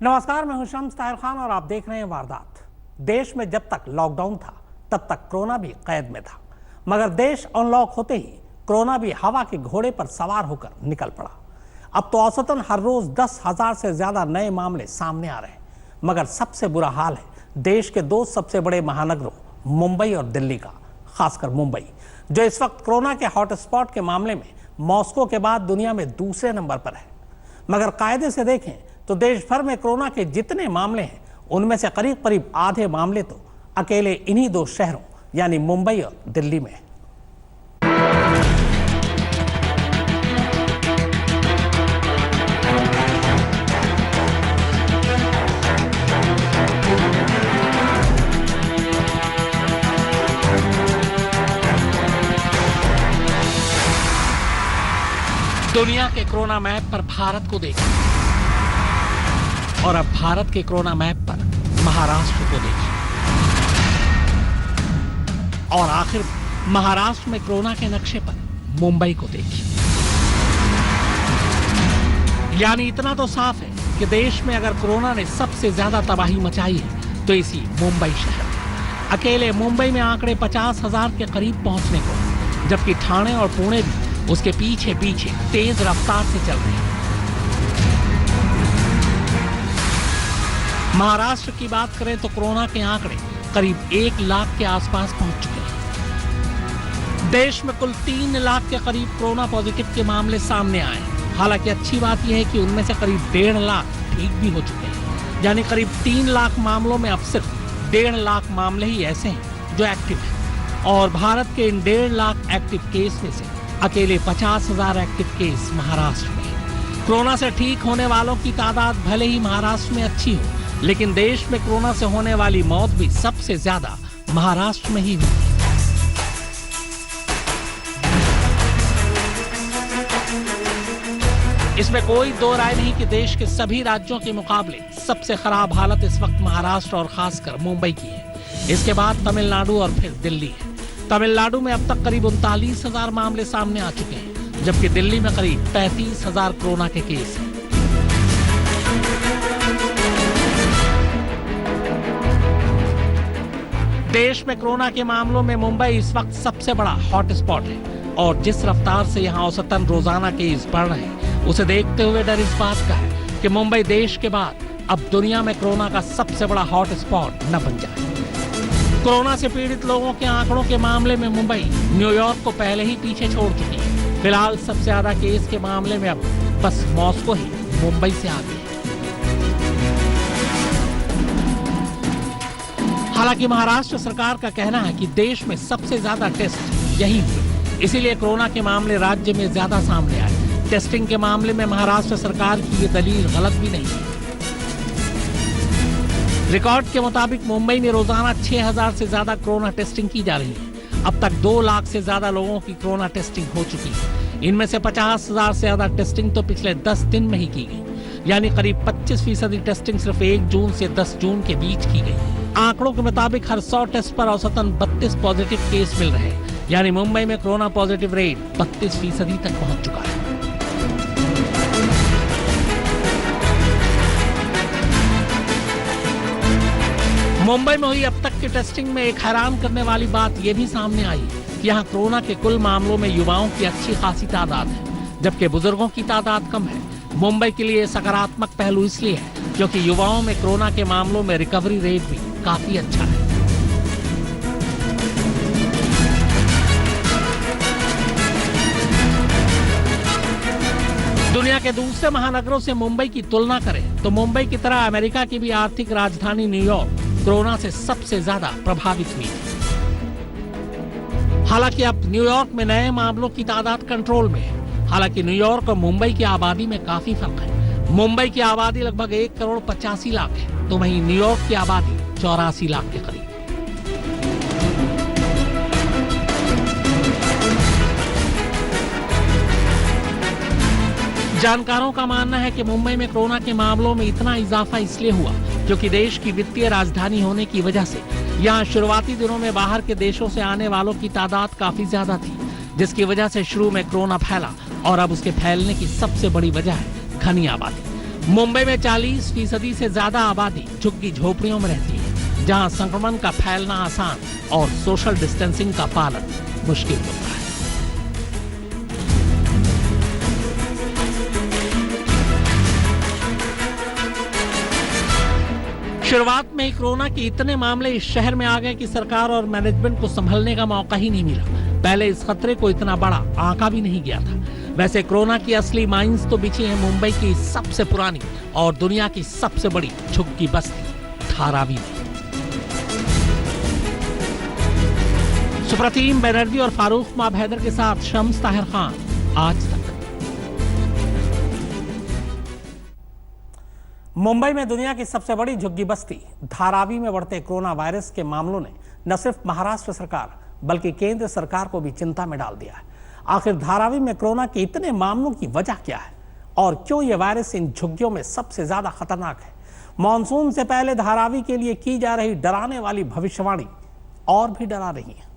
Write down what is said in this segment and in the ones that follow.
नमस्कार, मैं हूं शम्स ताहिर खान और आप देख रहे हैं वारदात। देश में जब तक लॉकडाउन था तब तक कोरोना भी कैद में था, मगर देश अनलॉक होते ही कोरोना भी हवा के घोड़े पर सवार होकर निकल पड़ा। अब तो औसतन हर रोज 10,000 से ज्यादा नए मामले सामने आ रहे हैं, मगर सबसे बुरा हाल है देश के दो सबसे बड़े महानगरों मुंबई और दिल्ली का। खासकर मुंबई, जो इस वक्त कोरोना के हॉटस्पॉट के मामले में मॉस्को के बाद दुनिया में दूसरे नंबर पर है। मगर कायदे से देखें तो देश भर में कोरोना के जितने मामले हैं उनमें से करीब करीब आधे मामले तो अकेले इन्हीं दो शहरों यानी मुंबई और दिल्ली में है। दुनिया के कोरोना मैप पर भारत को देखिए और अब भारत के कोरोना मैप पर महाराष्ट्र को देखिए और आखिर महाराष्ट्र में कोरोना के नक्शे पर मुंबई को देखिए। यानी इतना तो साफ है कि देश में अगर कोरोना ने सबसे ज्यादा तबाही मचाई है तो इसी मुंबई शहर में। अकेले मुंबई में आंकड़े 50,000 के करीब पहुंचने को, जबकि ठाणे और पुणे भी उसके पीछे पीछे तेज रफ्तार से चल रहे हैं। महाराष्ट्र की बात करें तो कोरोना के आंकड़े करीब 1 लाख के आसपास पहुंच चुके हैं। देश में कुल 3 लाख के करीब कोरोना पॉजिटिव के मामले सामने आए हैं। हालांकि अच्छी बात यह है कि उनमें से करीब 1.5 लाख ठीक भी हो चुके हैं। यानी करीब 3 लाख मामलों में अब सिर्फ 1.5 लाख मामले ही ऐसे हैं जो एक्टिव हैं। और भारत के इन 1.5 लाख एक्टिव केस में से अकेले 50,000 एक्टिव केस महाराष्ट्र में है। कोरोना से ठीक होने वालों की तादाद भले ही महाराष्ट्र में अच्छी हो, लेकिन देश में कोरोना से होने वाली मौत भी सबसे ज्यादा महाराष्ट्र में ही हुई। इसमें कोई दो राय नहीं कि देश के सभी राज्यों के मुकाबले सबसे खराब हालत इस वक्त महाराष्ट्र और खासकर मुंबई की है। इसके बाद तमिलनाडु और फिर दिल्ली है। तमिलनाडु में अब तक करीब 39,000 मामले सामने आ चुके हैं, जबकि दिल्ली में करीब 35,000 कोरोना के केस हैं। देश में कोरोना के मामलों में मुंबई इस वक्त सबसे बड़ा हॉटस्पॉट है और जिस रफ्तार से यहां औसतन रोजाना केस बढ़ रहे हैं, उसे देखते हुए डर इस बात का है कि मुंबई देश के बाद अब दुनिया में कोरोना का सबसे बड़ा हॉटस्पॉट न बन जाए। कोरोना से पीड़ित लोगों के आंकड़ों के मामले में मुंबई न्यूयॉर्क को पहले ही पीछे छोड़ चुकी है। फिलहाल सबसे ज्यादा केस के मामले में अब बस मॉस्को ही मुंबई से आगे है। हालांकि महाराष्ट्र सरकार का कहना है कि देश में सबसे ज्यादा टेस्ट यही हुए, इसीलिए कोरोना के मामले राज्य में ज्यादा सामने आए। टेस्टिंग के मामले में महाराष्ट्र सरकार की ये दलील गलत भी नहीं है। रिकॉर्ड के मुताबिक मुंबई में रोजाना 6,000 से ज्यादा कोरोना टेस्टिंग की जा रही है। अब तक 2 लाख से ज्यादा लोगों की कोरोना टेस्टिंग हो चुकी है। इनमें से 50,000 से ज्यादा टेस्टिंग तो पिछले 10 दिन में ही की गई, यानी करीब 25% टेस्टिंग सिर्फ 1 जून से 10 जून के बीच की गई। आंकड़ों के मुताबिक हर 100 टेस्ट पर औसतन 32 पॉजिटिव केस मिल रहे हैं, यानी मुंबई में कोरोना पॉजिटिव रेट 32% तक पहुंच चुका है। मुंबई में हुई अब तक की टेस्टिंग में एक हैरान करने वाली बात यह भी सामने आई कि यहाँ कोरोना के कुल मामलों में युवाओं की अच्छी खासी तादाद है, जबकि बुजुर्गों की तादाद कम है। मुंबई के लिए सकारात्मक पहलू इसलिए है क्योंकि युवाओं में कोरोना के मामलों में रिकवरी रेट भी काफी अच्छा है। दुनिया के दूसरे महानगरों से मुंबई की तुलना करें तो मुंबई की तरह अमेरिका की भी आर्थिक राजधानी न्यूयॉर्क कोरोना से सबसे ज्यादा प्रभावित हुई है। हालांकि अब न्यूयॉर्क में नए मामलों की तादाद कंट्रोल में है। हालांकि न्यूयॉर्क और मुंबई की आबादी में काफी फर्क है। मुंबई की आबादी लगभग 1,85,00,000 है, तो वहीं न्यूयॉर्क की आबादी 84 लाख के करीब। जानकारों का मानना है कि मुंबई में कोरोना के मामलों में इतना इजाफा इसलिए हुआ क्योंकि देश की वित्तीय राजधानी होने की वजह से यहाँ शुरुआती दिनों में बाहर के देशों से आने वालों की तादाद काफी ज्यादा थी, जिसकी वजह से शुरू में कोरोना फैला और अब उसके फैलने की सबसे बड़ी वजह है घनी आबादी। मुंबई में 40% से ज्यादा आबादी झुग्गी झोपड़ियों में रहती है, जहां संक्रमण का फैलना आसान और सोशल डिस्टेंसिंग का पालन मुश्किल होता है। शुरुआत में ही कोरोना के इतने मामले इस शहर में आ गए कि सरकार और मैनेजमेंट को संभलने का मौका ही नहीं मिला। पहले इस खतरे को इतना बड़ा आंका भी नहीं गया था। वैसे कोरोना की असली माइंस तो बिछी है मुंबई की सबसे पुरानी और दुनिया की सबसे बड़ी झुग्गी बस्ती धारावी में। सुप्रतीम बनर्जी और फारूक माब हैदर के साथ शम्स ताहिर खान, आज तक। मुंबई में दुनिया की सबसे बड़ी झुग्गी बस्ती धारावी में बढ़ते कोरोना वायरस के मामलों ने न सिर्फ महाराष्ट्र सरकार बल्कि केंद्र सरकार को भी चिंता में डाल दिया है। आखिर धारावी में कोरोना के इतने मामलों की वजह क्या है और क्यों यह वायरस इन झुग्गियों में सबसे ज्यादा खतरनाक है? मॉनसून से पहले धारावी के लिए की जा रही डराने वाली भविष्यवाणी और भी डरा रही है।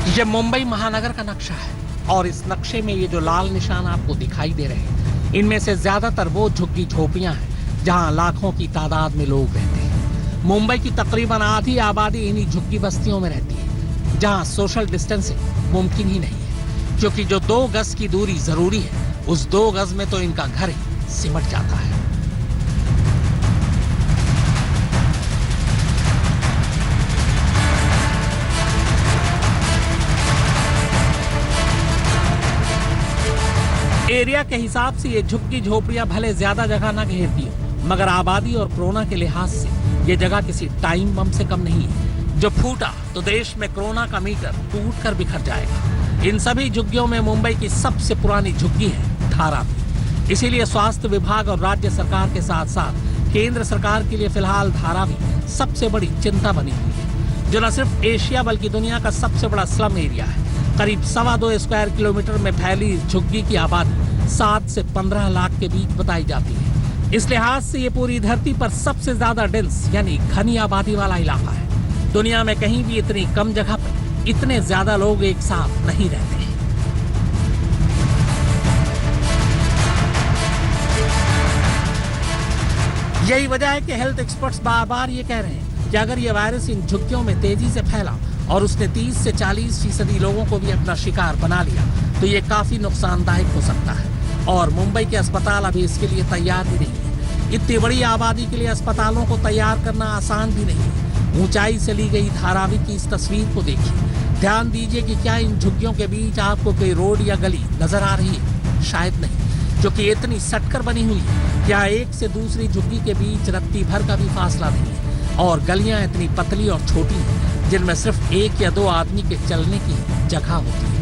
यह मुंबई महानगर का नक्शा है और इस नक्शे में ये जो लाल निशान आपको दिखाई दे रहे हैं, इनमें से ज्यादातर वो झुग्गी झोपड़ियां हैं जहां लाखों की तादाद में लोग रहते हैं। मुंबई की तकरीबन आधी आबादी इन्हीं झुग्गी बस्तियों में रहती है, जहां सोशल डिस्टेंसिंग मुमकिन ही नहीं है, क्योंकि जो 2 गज की दूरी जरूरी है, उस 2 गज में तो इनका घर ही सिमट जाता है। एरिया के हिसाब से ये झुग्गी झोपड़ियां भले ज्यादा जगह न घेरती हो, मगर आबादी और कोरोना के लिहाज से ये जगह किसी टाइम बम से कम नहीं है। जो फूटा तो देश में कोरोना का मीटर टूट कर बिखर जाएगा। इन सभी झुग्गियों में मुंबई की सबसे पुरानी झुग्गी है धारावी। इसीलिए स्वास्थ्य विभाग और राज्य सरकार के साथ साथ केंद्र सरकार के लिए फिलहाल धारावी सबसे बड़ी चिंता बनी हुई है, जो न सिर्फ एशिया बल्कि दुनिया का सबसे बड़ा स्लम एरिया है। करीब 2.25 स्क्वायर किलोमीटर में फैली इस झुग्गी की आबादी 7 से 15 लाख के बीच बताई जाती है। इस लिहाज से ये पूरी धरती पर सबसे ज्यादा डेंस यानी घनी आबादी वाला इलाका है। दुनिया में कहीं भी इतनी कम जगह पर इतने ज्यादा लोग एक साथ नहीं रहते। यही वजह है कि हेल्थ एक्सपर्ट्स बार बार ये कह रहे हैं कि अगर ये वायरस इन झुग्गियों में तेजी से फैला और उसने 30 से 40% लोगों को भी अपना शिकार बना लिया तो ये काफी नुकसानदायक हो सकता है। और मुंबई के अस्पताल अभी इसके लिए तैयार भी नहीं है। इतनी बड़ी आबादी के लिए अस्पतालों को तैयार करना आसान भी नहीं है। ऊंचाई से ली गई धारावी की इस तस्वीर को देखिए। ध्यान दीजिए कि क्या इन झुग्गियों के बीच आपको कोई रोड या गली नजर आ रही है? शायद नहीं, क्योंकि इतनी सटकर बनी हुई है। क्या एक से दूसरी झुग्गी के बीच रत्ती भर का भी फासला नहीं है और गलियां इतनी पतली और छोटी हैं जिनमें सिर्फ 1 या 2 आदमी के चलने की जगह होती है।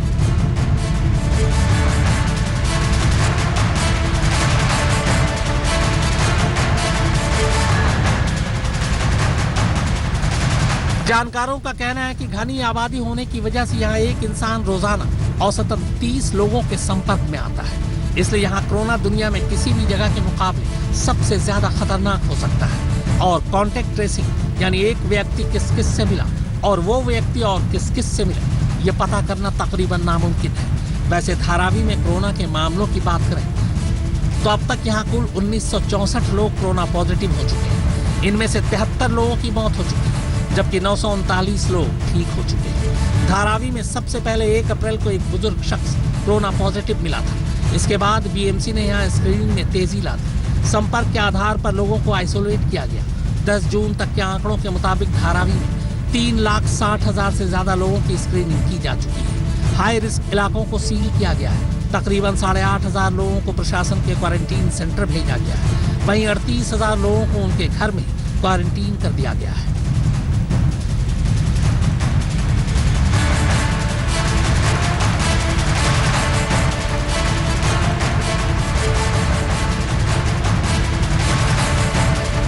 जानकारों का कहना है कि घनी आबादी होने की वजह से यहाँ एक इंसान रोजाना औसतन 30 लोगों के संपर्क में आता है। इसलिए यहाँ कोरोना दुनिया में किसी भी जगह के मुकाबले सबसे ज्यादा खतरनाक हो सकता है। और कॉन्टेक्ट ट्रेसिंग यानी एक व्यक्ति किस किस से मिला और वो व्यक्ति और किस किस से मिला, ये पता करना तकरीबन नामुमकिन है। वैसे धारावी में कोरोना के मामलों की बात करें तो अब तक यहाँ कुल 1964 लोग कोरोना पॉजिटिव हो चुके हैं। इनमें से 73 लोगों की मौत हो चुकी है, जबकि 939 लोग ठीक हो चुके हैं। धारावी में सबसे पहले 1 अप्रैल को एक बुजुर्ग शख्स कोरोना पॉजिटिव मिला था। इसके बाद बीएमसी ने यहाँ स्क्रीनिंग में तेजी ला दी। संपर्क के आधार पर लोगों को आइसोलेट किया गया। 10 जून तक के आंकड़ों के मुताबिक धारावी में 3,60,000 से ज्यादा लोगों की स्क्रीनिंग की जा चुकी है। हाई रिस्क इलाकों को सील किया गया है। तकरीबन 8,500 लोगों को प्रशासन के क्वारंटीन सेंटर भेजा गया है। वहीं 38,000 लोगों को उनके घर में क्वारंटीन कर दिया गया है।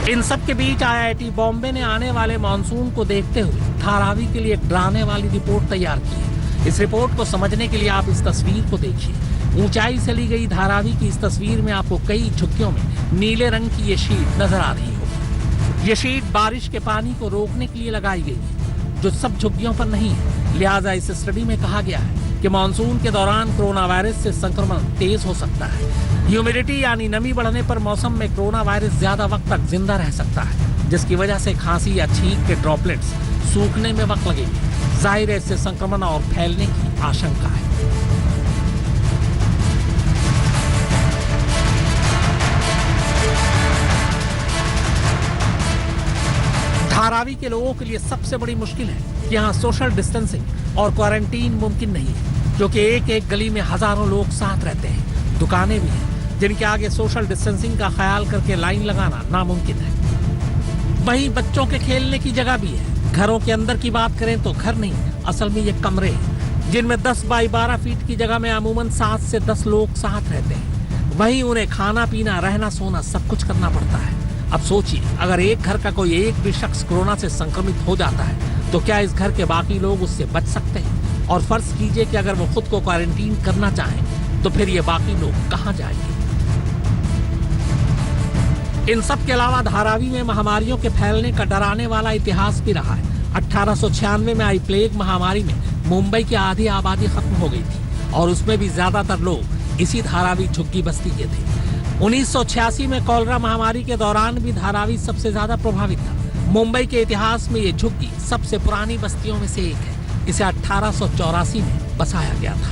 इन सब के बीच IIT बॉम्बे ने आने वाले मानसून को देखते हुए धारावी के लिए एक डराने वाली रिपोर्ट तैयार की है। इस रिपोर्ट को समझने के लिए आप इस तस्वीर को देखिए। ऊंचाई से ली गई धारावी की इस तस्वीर में आपको कई झुग्गियों में नीले रंग की ये शीट नजर आ रही होगी। ये शीट बारिश के पानी को रोकने के लिए लगाई गई है, जो सब झुग्गियों पर नहीं है। लिहाजा इस स्टडी में कहा गया है कि मानसून के दौरान कोरोना वायरस से संक्रमण तेज हो सकता है। ह्यूमिडिटी यानी नमी बढ़ने पर मौसम में कोरोना वायरस ज्यादा वक्त तक जिंदा रह सकता है, जिसकी वजह से खांसी या छींक के ड्रॉपलेट्स सूखने में वक्त लगेगी। जाहिर है इससे संक्रमण और फैलने की आशंका है। धारावी के लोगों के लिए सबसे बड़ी मुश्किल है कि यहाँ सोशल डिस्टेंसिंग और क्वारंटीन मुमकिन नहीं है, क्योंकि एक एक गली में हजारों लोग साथ रहते हैं। दुकानें भी हैं जिनके आगे सोशल डिस्टेंसिंग का ख्याल करके लाइन लगाना नामुमकिन है। वहीं बच्चों के खेलने की जगह भी है। घरों के अंदर की बात करें तो घर नहीं, असल में ये कमरे हैं, जिनमें 10 बाई 12 फीट की जगह में अमूमन 7 से 10 लोग साथ रहते हैं। वहीं उन्हें खाना पीना, रहना सोना सब कुछ करना पड़ता है। अब सोचिए, अगर एक घर का कोई एक भी शख्स कोरोना से संक्रमित हो जाता है तो क्या इस घर के बाकी लोग उससे बच सकते हैं? और फर्ज कीजिए कि अगर वो खुद को क्वारंटीन करना चाहें तो फिर ये बाकी लोग कहां जाएंगे? इन सब के अलावा धारावी में महामारियों के फैलने का डराने वाला इतिहास भी रहा है। 1896 में आई प्लेग महामारी में मुंबई की आधी आबादी खत्म हो गई थी और उसमें भी ज्यादातर लोग इसी धारावी झुग्गी बस्ती के थे। 1986 में कॉलरा महामारी के दौरान भी धारावी सबसे ज्यादा प्रभावित था। मुंबई के इतिहास में ये झुग्गी सबसे पुरानी बस्तियों में से एक है। इसे 1884 में बसाया गया था।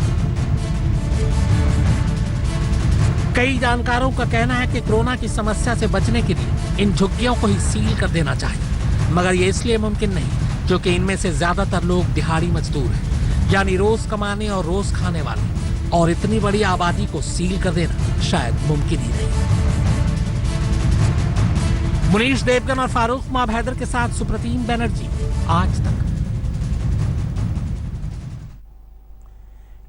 कई जानकारों का कहना है कि कोरोना की समस्या से बचने के लिए इन झुग्गियों को ही सील कर देना चाहिए, मगर ये इसलिए मुमकिन नहीं क्योंकि इनमें से ज्यादातर लोग दिहाड़ी मजदूर हैं, यानी रोज कमाने और रोज खाने वाले, और इतनी बड़ी आबादी को सील कर देना शायद मुमकिन ही नहीं। मुनीश देवगन और फारूक माब हैदर के साथ सुप्रतीम बनर्जी, आज तक।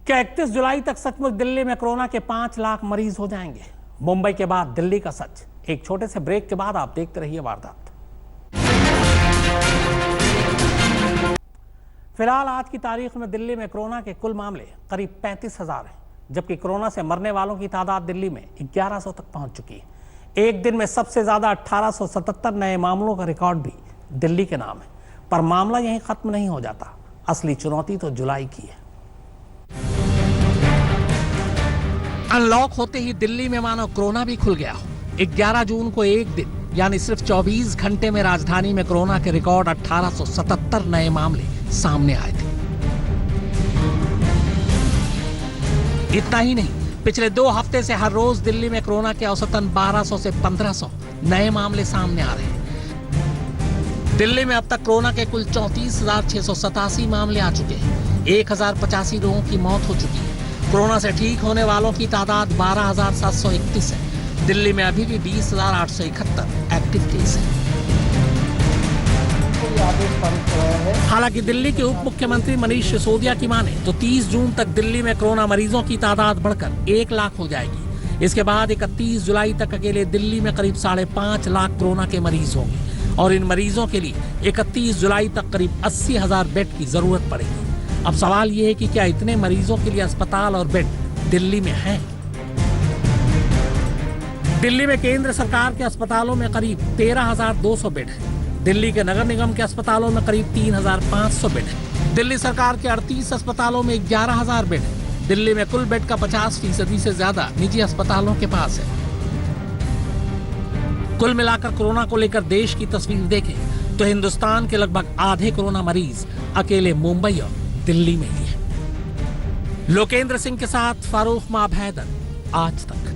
क्या 31 जुलाई तक सचमुच दिल्ली में कोरोना के 5 लाख मरीज हो जाएंगे? मुंबई के बाद दिल्ली का सच। एक छोटे से ब्रेक के बाद आप देखते रहिए वारदात। फिलहाल आज की तारीख में दिल्ली में कोरोना के कुल मामले करीब 35,000 हैं, जबकि कोरोना से मरने वालों की तादाद दिल्ली में 1100 तक पहुंच चुकी है। एक दिन में सबसे ज्यादा 1877 नए मामलों का रिकॉर्ड भी दिल्ली के नाम है। पर मामला यहीं खत्म नहीं हो जाता। असली चुनौती तो जुलाई की है। अनलॉक होते ही दिल्ली में मानो कोरोना भी खुल गया हो। 11 जून को एक दिन यानी सिर्फ 24 घंटे में राजधानी में कोरोना के रिकॉर्ड 1877 नए मामले सामने आए थे। इतना ही नहीं, पिछले 2 हफ्ते से हर रोज दिल्ली में कोरोना के औसतन 1200 से 1500 नए मामले सामने आ रहे हैं। दिल्ली में अब तक कोरोना के कुल 34,687 मामले आ चुके हैं। 1085 लोगों की मौत हो चुकी है। कोरोना से ठीक होने वालों की तादाद 12,731 है। दिल्ली में अभी भी 20,871 एक्टिव केस हैं। हालांकि दिल्ली के उप मुख्यमंत्री मनीष सिसोदिया की माने तो 30 जून तक दिल्ली में कोरोना मरीजों की तादाद बढ़कर 1 लाख हो जाएगी। इसके बाद 31 जुलाई तक अकेले दिल्ली में करीब 5.5 लाख कोरोना के मरीज होंगे और इन मरीजों के लिए 31 जुलाई तक करीब 80,000 बेड की जरूरत पड़ेगी। अब सवाल ये है कि क्या इतने मरीजों के लिए अस्पताल और बेड दिल्ली में हैं? दिल्ली में केंद्र सरकार के अस्पतालों में करीब 13,200 बेड है। दिल्ली के नगर निगम के अस्पतालों में करीब 3,500 बेड है। दिल्ली सरकार के 38 अस्पतालों में 11,000 बेड है। दिल्ली में कुल बेड का 50% से ज्यादा निजी अस्पतालों के पास है। कुल मिलाकर कोरोना को लेकर देश की तस्वीर देखें तो हिंदुस्तान के लगभग आधे कोरोना मरीज अकेले मुंबई और दिल्ली में ही है। लोकेंद्र सिंह के साथ फारूक माब हैदर, आज तक।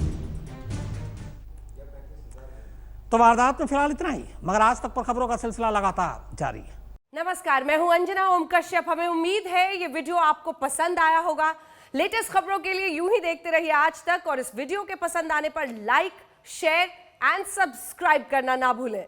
तो वारदात में फिलहाल इतना ही, मगर आज तक पर खबरों का सिलसिला लगातार जारी है। नमस्कार, मैं हूं अंजना ओम कश्यप। हमें उम्मीद है ये वीडियो आपको पसंद आया होगा। लेटेस्ट खबरों के लिए यूं ही देखते रहिए आज तक, और इस वीडियो के पसंद आने पर लाइक, शेयर एंड सब्सक्राइब करना ना भूलें।